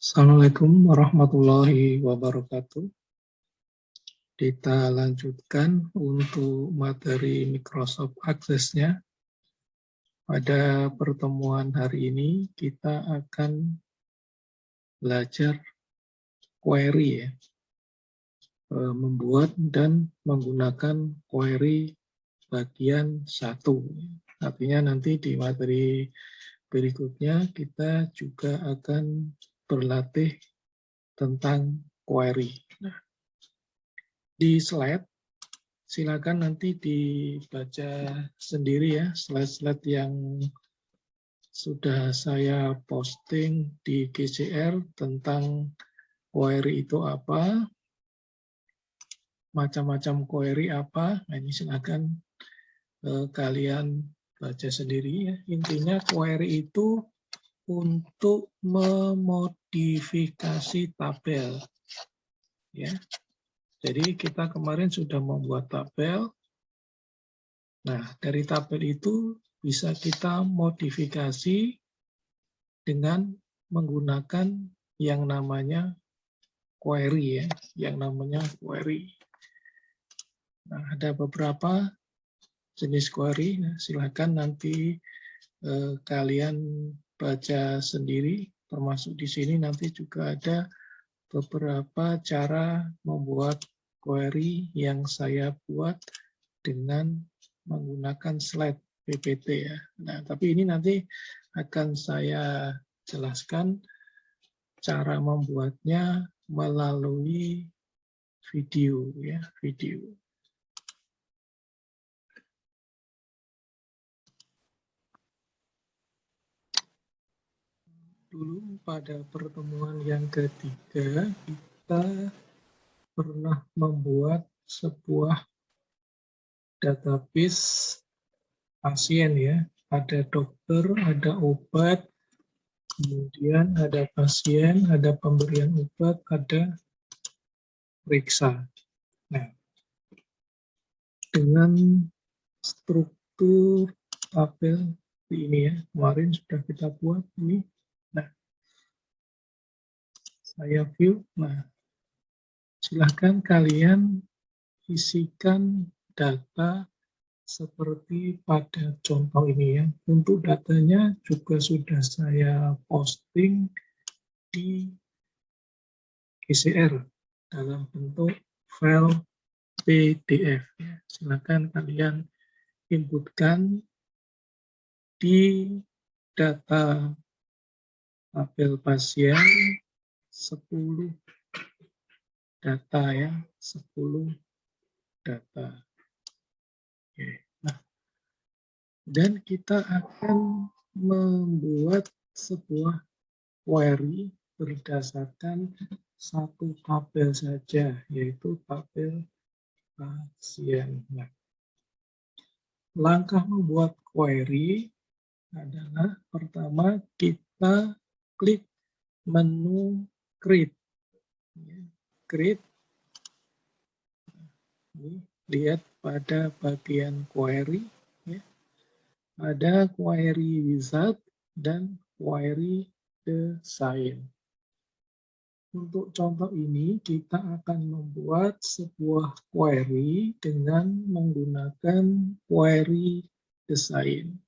Assalamualaikum warahmatullahi wabarakatuh. Kita lanjutkan untuk materi Microsoft Access-nya. Pada pertemuan hari ini kita akan belajar query ya. Membuat dan menggunakan query bagian 1. Artinya nanti di materi berikutnya kita juga akan berlatih tentang query. Nah, di slide, silakan nanti dibaca sendiri ya, slide-slide yang sudah saya posting di GCR tentang query itu apa, macam-macam query apa. Nah, ini silakan kalian baca sendiri ya. Intinya query itu untuk memodifikasi tabel ya. Jadi kita kemarin sudah membuat tabel. Nah, dari tabel itu bisa kita modifikasi dengan menggunakan yang namanya query ya, yang namanya query. Nah, ada beberapa jenis query. Nah, silakan nanti kalian baca sendiri, termasuk di sini nanti juga ada beberapa cara membuat query yang saya buat dengan menggunakan slide PPT ya. Nah, tapi ini nanti akan saya jelaskan cara membuatnya melalui video ya, video. Dulu pada pertemuan yang ketiga kita pernah membuat sebuah database pasien ya. Ada dokter, ada obat, kemudian ada pasien, ada pemberian obat, ada periksa. Nah, dengan struktur tabel ini ya, kemarin sudah kita buat ini. Nah, saya view. Nah, silahkan kalian isikan data seperti pada contoh ini ya. Untuk datanya juga sudah saya posting di GCR dalam bentuk file PDF. Ya. Silakan kalian inputkan di data tabel pasien 10 data ya, 10 data. Oke. Nah, dan kita akan membuat sebuah query berdasarkan satu tabel saja, yaitu tabel pasien. Nah, langkah membuat query adalah pertama kita klik menu create. Create. Ini lihat pada bagian query. Ya. Ada query wizard dan query design. Untuk contoh ini, kita akan membuat sebuah query dengan menggunakan query design.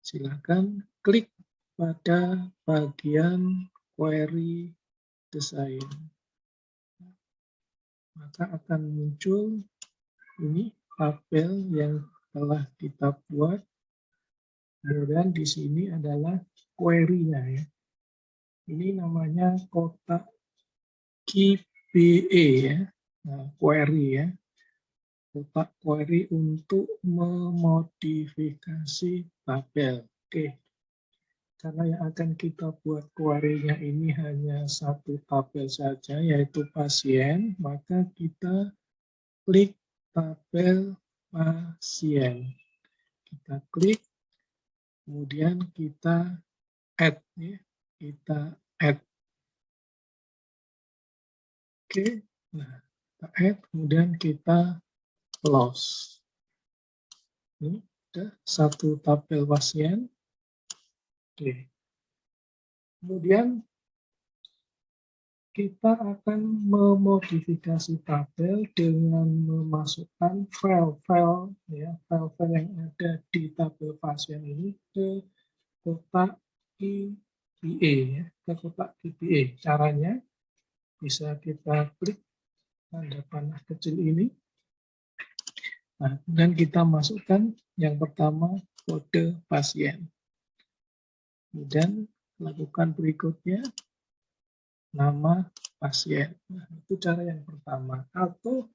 Silakan klik pada bagian query design. Maka akan muncul ini tabel yang telah kita buat. Kemudian di sini adalah query-nya ya. Ini namanya kotak QBE ya. Nah, query ya. Kotak query untuk memodifikasi tabel. Oke. Karena yang akan kita buat query-nya ini hanya satu tabel saja, yaitu pasien, maka kita klik tabel pasien. Kita klik, kemudian kita add. Ya. Kita add. Oke, nah, kita add, kemudian kita close. Ini ada satu tabel pasien. Oke. Kemudian kita akan memodifikasi tabel dengan memasukkan file-file ya, file-file yang ada di tabel pasien ini ke kotak IPA ya, ke kotak IPA. Caranya bisa kita klik tanda panah kecil ini. Nah, dan kita masukkan yang pertama kode pasien. Kemudian lakukan berikutnya nama pasien. Nah, itu cara yang pertama. Atau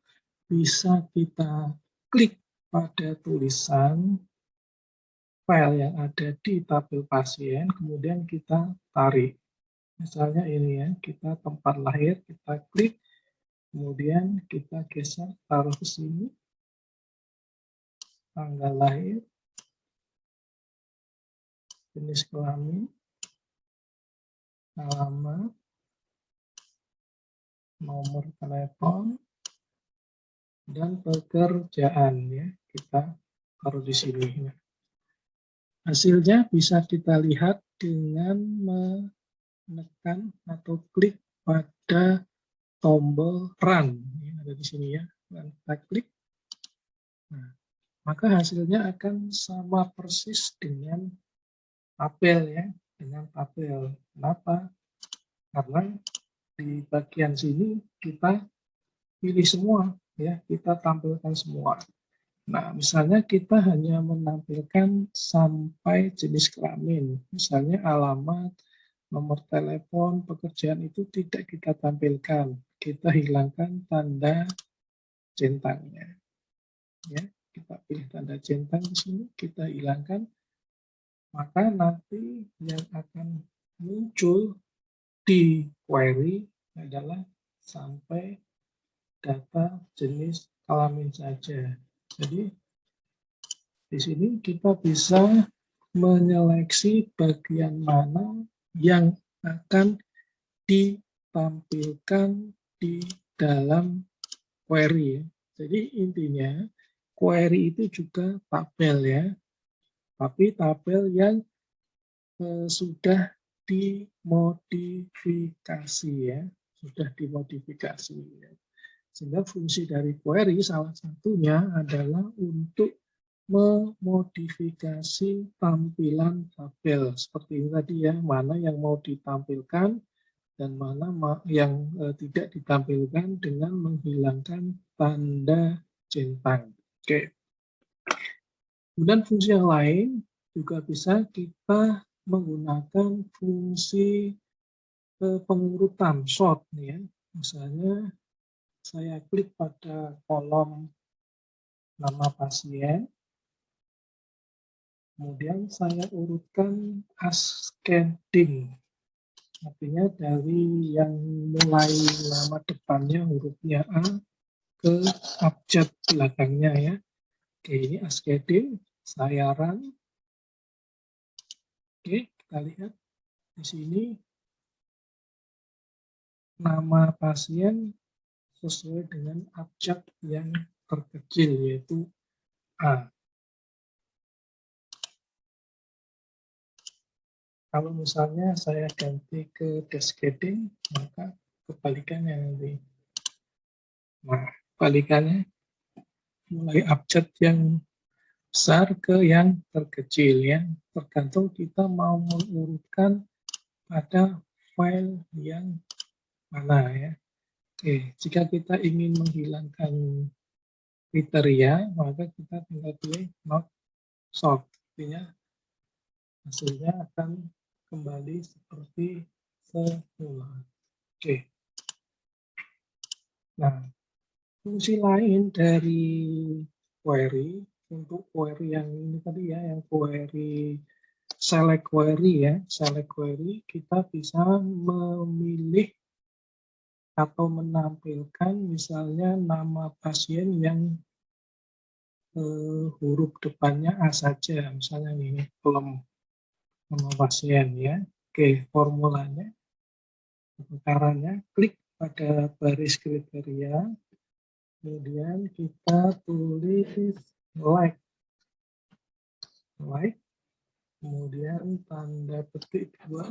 bisa kita klik pada tulisan file yang ada di tabel pasien, kemudian kita tarik. Misalnya ini ya, kita tempat lahir, kita klik, kemudian kita geser, taruh ke sini, tanggal lahir, jenis kelamin, alamat, nomor telepon, dan pekerjaan ya, kita taruh di sini. Hasilnya bisa kita lihat dengan menekan atau klik pada tombol run yang ada di sini ya. Dan kita klik. Nah, maka hasilnya akan sama persis dengan tabel ya, dengan tabel. Kenapa? Karena di bagian sini kita pilih semua ya, kita tampilkan semua. Nah, misalnya kita hanya menampilkan sampai jenis kelamin, misalnya alamat, nomor telepon, pekerjaan itu tidak kita tampilkan. Kita hilangkan tanda centangnya. Ya, kita pilih tanda centang di sini, kita hilangkan. Maka nanti yang akan muncul di query adalah sampai data jenis kelamin saja. Jadi di sini kita bisa menyeleksi bagian mana yang akan ditampilkan di dalam query. Jadi intinya query itu juga tabel ya, tapi tabel yang sudah dimodifikasi ya, sudah dimodifikasi. Ya. Sehingga fungsi dari query salah satunya adalah untuk memodifikasi tampilan tabel seperti ini tadi ya, mana yang mau ditampilkan dan mana yang tidak ditampilkan dengan menghilangkan tanda centang. Oke. Kemudian fungsi yang lain juga bisa kita menggunakan fungsi pengurutan sort ya. Misalnya saya klik pada kolom nama pasien, kemudian saya urutkan ascending, artinya dari yang mulai nama depannya hurufnya A ke abjad belakangnya ya. Oke, ini ascending, saya run. Oke, kita lihat di sini nama pasien sesuai dengan abjad yang terkecil yaitu A. Kalau misalnya saya ganti ke cascading, maka kebalikannya nanti. Nah, kebalikannya mulai abjad yang besar ke yang terkecil ya. Tergantung kita mau mengurutkan pada file yang mana ya. Oke, jika kita ingin menghilangkan kriteria, maka kita tinggal pilih not sort. Artinya hasilnya akan kembali seperti semula. Oke. Nah, fungsi lain dari query, untuk query yang ini tadi ya, yang query select query ya, select query kita bisa memilih atau menampilkan misalnya nama pasien yang huruf depannya A saja, misalnya ini kolom nama pasien ya. Oke, formulanya, caranya klik pada baris kriteria, kemudian kita tulis like, kemudian tanda petik 2,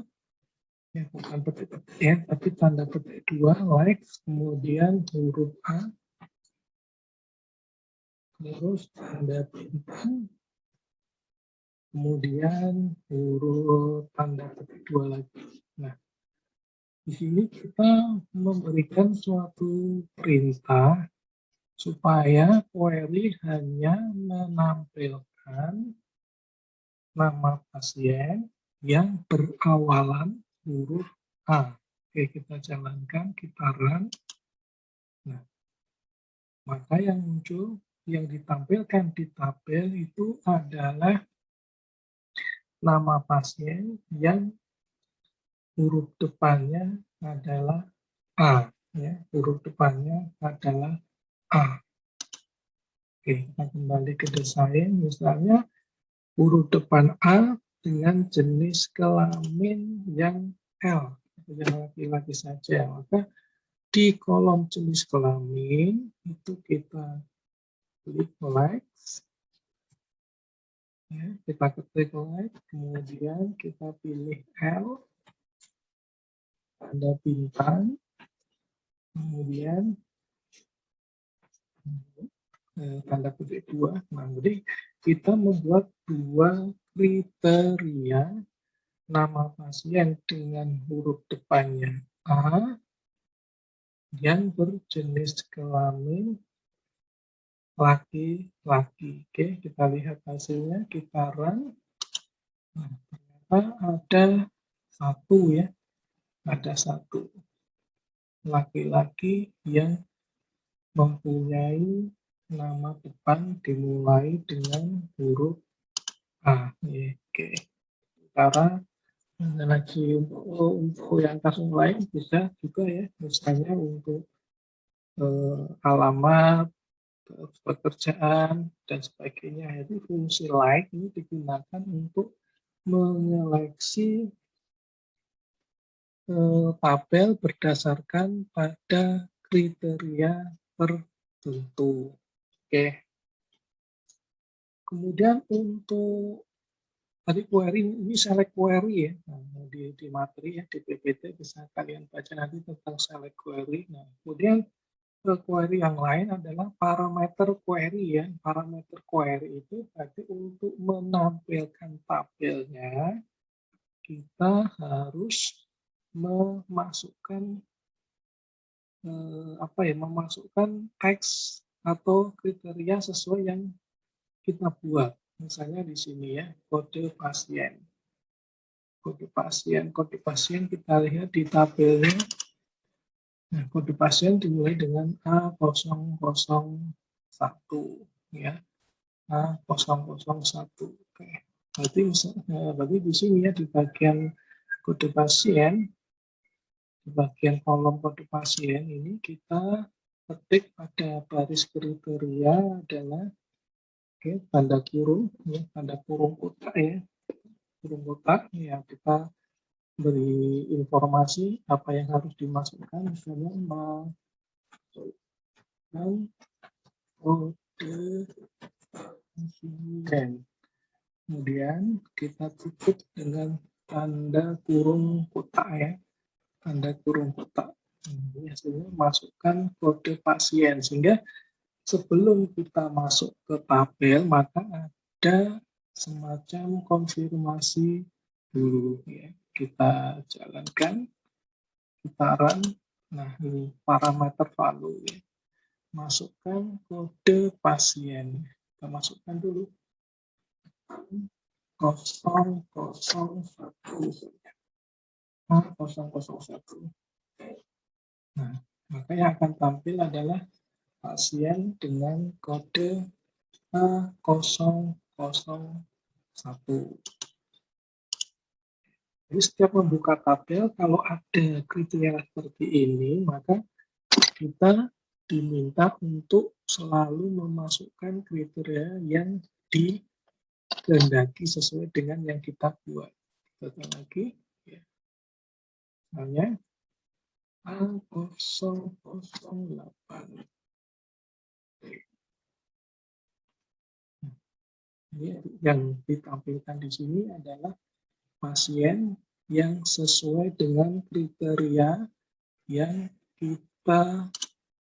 Ya, bukan petik-petik ya, tapi tanda petik 2, like, kemudian huruf A, terus tanda bintang, kemudian huruf tanda petik 2 lagi. Nah, di sini kita memberikan suatu perintah supaya query hanya menampilkan nama pasien yang berawalan huruf A. Oke, kita jalankan, kita run. Nah, maka yang muncul, yang ditampilkan di tabel itu adalah nama pasien yang huruf depannya adalah A. Ya, huruf depannya adalah A. Oke, kita kembali ke desain. Misalnya huruf depan A dengan jenis kelamin yang L, yang laki-laki saja. Maka di kolom jenis kelamin itu kita klik like, ya, kita ketik like, kemudian kita pilih L, tanda bintang, kemudian tanda petik 2. Nah, jadi kita membuat 2 kriteria nama pasien dengan huruf depannya A yang berjenis kelamin laki-laki. Oke, kita lihat hasilnya, kita run. Nah, ternyata ada satu ya, ada satu laki-laki yang mempunyai nama depan dimulai dengan huruf A. Ya, oke. Sekarang lagi untuk yang kasus lain bisa juga ya, misalnya untuk alamat, pekerjaan, dan sebagainya. Jadi fungsi like ini digunakan untuk menyeleksi tabel berdasarkan pada kriteria tertentu. Oke. Kemudian untuk tadi query ini select query ya. Nah, di materi ya di PPT bisa kalian baca nanti tentang select query. Nah, kemudian query yang lain adalah parameter query ya. Parameter query itu berarti untuk menampilkan tabelnya kita harus memasukkan memasukkan teks atau kriteria sesuai yang kita buat. Misalnya di sini ya, kode pasien. Kode pasien kita lihat di tabelnya. Nah, kode pasien dimulai dengan A001 ya. A001. Oke. Berarti di sini ya di bagian kode pasien, di bagian kolom kode pasien ini kita ketik pada baris kriteria adalah tanda kurung ya, tanda kurung kotak ya. Kurung kotak ya, kita beri informasi apa yang harus dimasukkan, misalnya masukkan kode pasien. Kemudian kita tutup dengan tanda kurung kotak ya, tanda kurung kotak. Ini hasilnya masukkan kode pasien, sehingga sebelum kita masuk ke tabel maka ada semacam konfirmasi dulu ya. Kita jalankan, kita run. Nah, ini parameter value ya. Masukkan kode pasien. Kita masukkan dulu 001 A001. Nah, maka yang akan tampil adalah pasien dengan kode A001. Jadi setiap membuka tabel, kalau ada kriteria seperti ini, maka kita diminta untuk selalu memasukkan kriteria yang dikehendaki sesuai dengan yang kita buat. Kita lagi, ya. Misalnya A008. Ini yang ditampilkan di sini adalah pasien yang sesuai dengan kriteria yang kita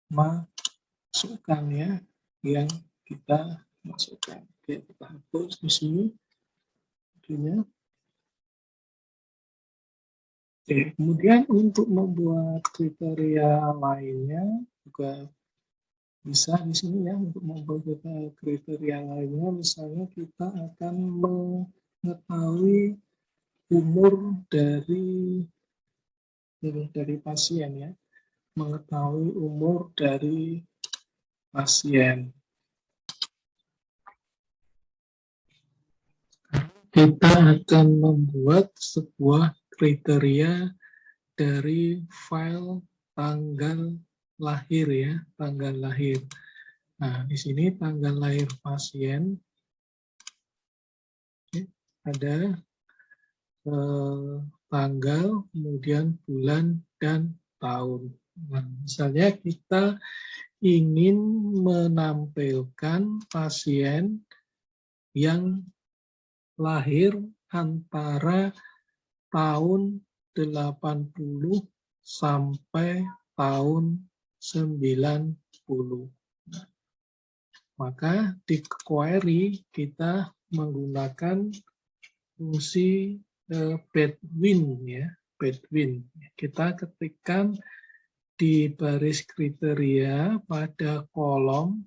masukkan ya, yang kita masukkan. Oke, kita hapus di sini. Oke, kemudian untuk membuat kriteria lainnya juga bisa di sini ya, untuk membuat kriteria lainnya, misalnya kita akan mengetahui umur dari pasien ya, mengetahui umur dari pasien. Kita akan membuat sebuah kriteria dari file tanggal lahir ya, tanggal lahir. Nah, di sini tanggal lahir pasien ada tanggal, kemudian bulan dan tahun. Nah, misalnya kita ingin menampilkan pasien yang lahir antara tahun 80 sampai tahun 90. Maka di query kita menggunakan fungsi Bedouin ya, Bedouin. Kita ketikkan di baris kriteria pada kolom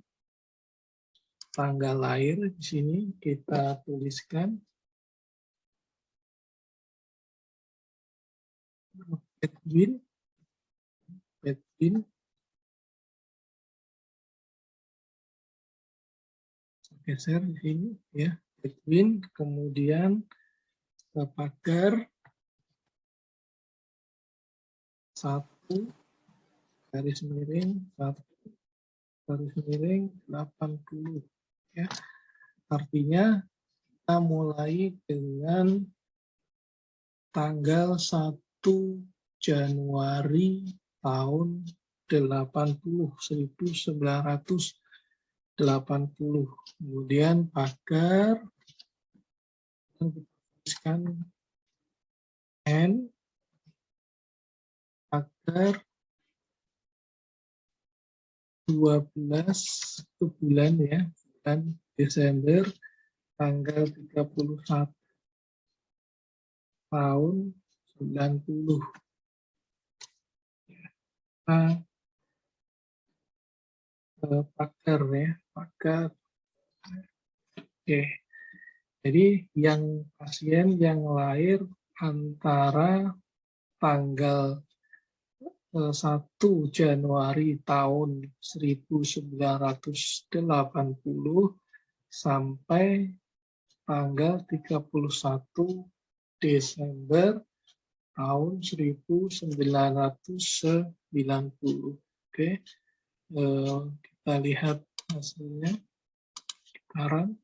tanggal lahir, di sini kita tuliskan Bedouin, geser di sini ya, Bedouin, kemudian pagar 1 garis miring 1 garis miring 80 ya. Artinya kita mulai dengan tanggal 1 Januari tahun 1980. Kemudian pagar tuliskan N, pagar 12 itu bulan ya, bulan Desember tanggal 31 tahun 90. Nah, pagar ya, pagar. Oke. Jadi yang pasien yang lahir antara tanggal 1 Januari tahun 1980 sampai tanggal 31 Desember tahun 1990. Oke, kita lihat hasilnya sekarang.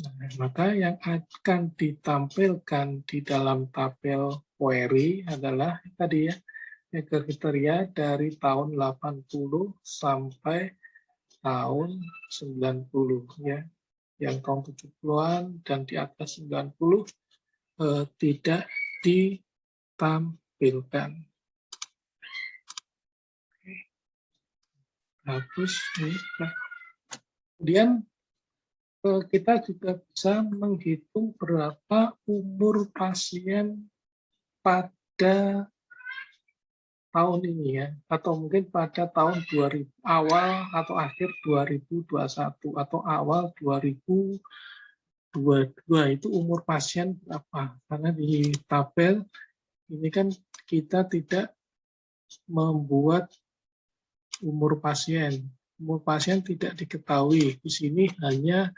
Nah, maka yang akan ditampilkan di dalam tabel query adalah tadi ya, kriteria dari tahun 80 sampai tahun 90 ya. Yang tahun 70-an dan di atas 90 tidak ditampilkan. Hapus ini. Kemudian kita juga bisa menghitung berapa umur pasien pada tahun ini ya, atau mungkin pada tahun 2000 awal atau akhir 2021 atau awal 2022 itu umur pasien berapa? Karena di tabel ini kan kita tidak membuat umur pasien. Umur pasien tidak diketahui. Di sini hanya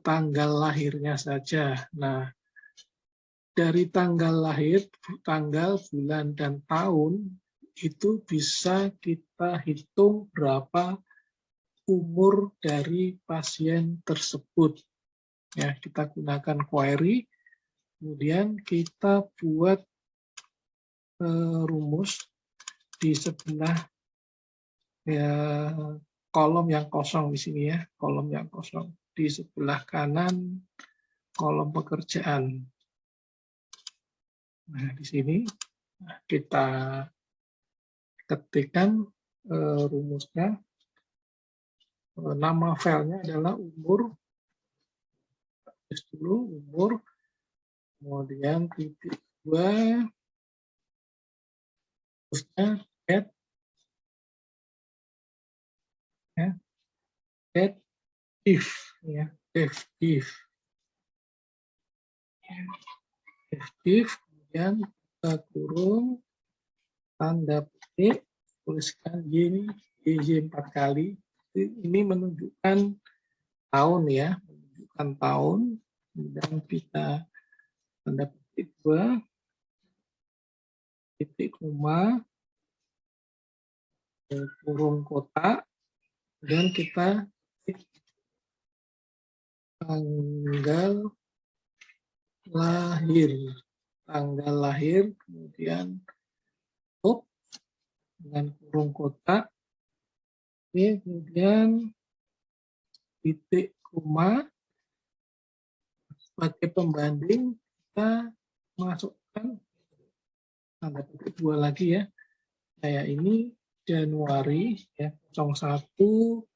tanggal lahirnya saja. Nah, dari tanggal lahir, tanggal, bulan, dan tahun, itu bisa kita hitung berapa umur dari pasien tersebut. Ya, kita gunakan query, kemudian kita buat rumus di sebelah ya, kolom yang kosong di sini ya, kolom yang kosong di sebelah kanan kolom pekerjaan. Nah, di sini kita ketikkan rumusnya. Nama filenya adalah umur, tulis dulu umur, kemudian titik 2, terusnya date, ya, date if, ya, if, kemudian kita kurung, tanda petik, tuliskan Y 4 kali. Ini menunjukkan tahun, ya, menunjukkan tahun. Dan kita tanda petik 2, titik koma, kurung kotak, dan kita tanggal lahir, kemudian dengan kurung kotak, kemudian titik koma, sebagai pembanding kita masukkan tanda petik 2 lagi, ya, kayak ini Januari, ya, 01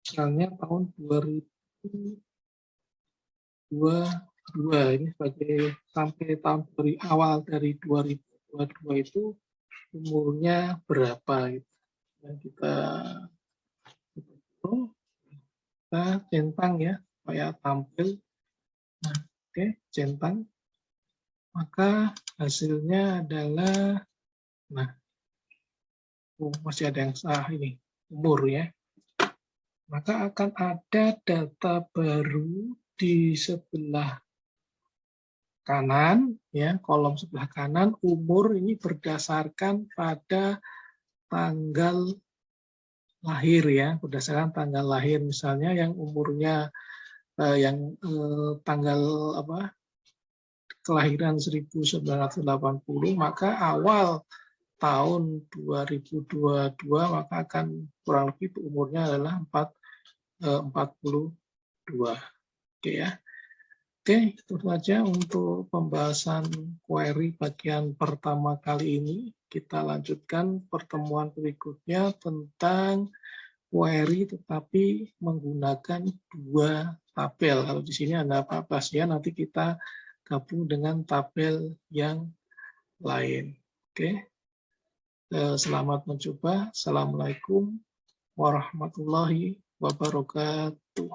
misalnya tahun 2022, ini sebagai sampai tahun awal dari 2022 itu umurnya berapa, gitu. Dan kita centang, ya, supaya tampil. Nah, oke, centang. Maka hasilnya adalah, nah, masih ada yang salah ini, umur, ya. Maka akan ada data baru di sebelah kanan, ya, kolom sebelah kanan, umur ini berdasarkan pada tanggal lahir, ya, berdasarkan tanggal lahir. Misalnya yang umurnya tanggal kelahiran 1980, maka awal tahun 2022 maka akan kurang lebih umurnya adalah 42. Oke, ya. Oke, itu saja untuk pembahasan query bagian pertama kali ini. Kita lanjutkan pertemuan berikutnya tentang query tetapi menggunakan 2 tabel. Kalau di sini ada 14, ya, nanti kita gabung dengan tabel yang lain. Oke. Selamat mencoba. Assalamualaikum warahmatullahi wabarakatuh.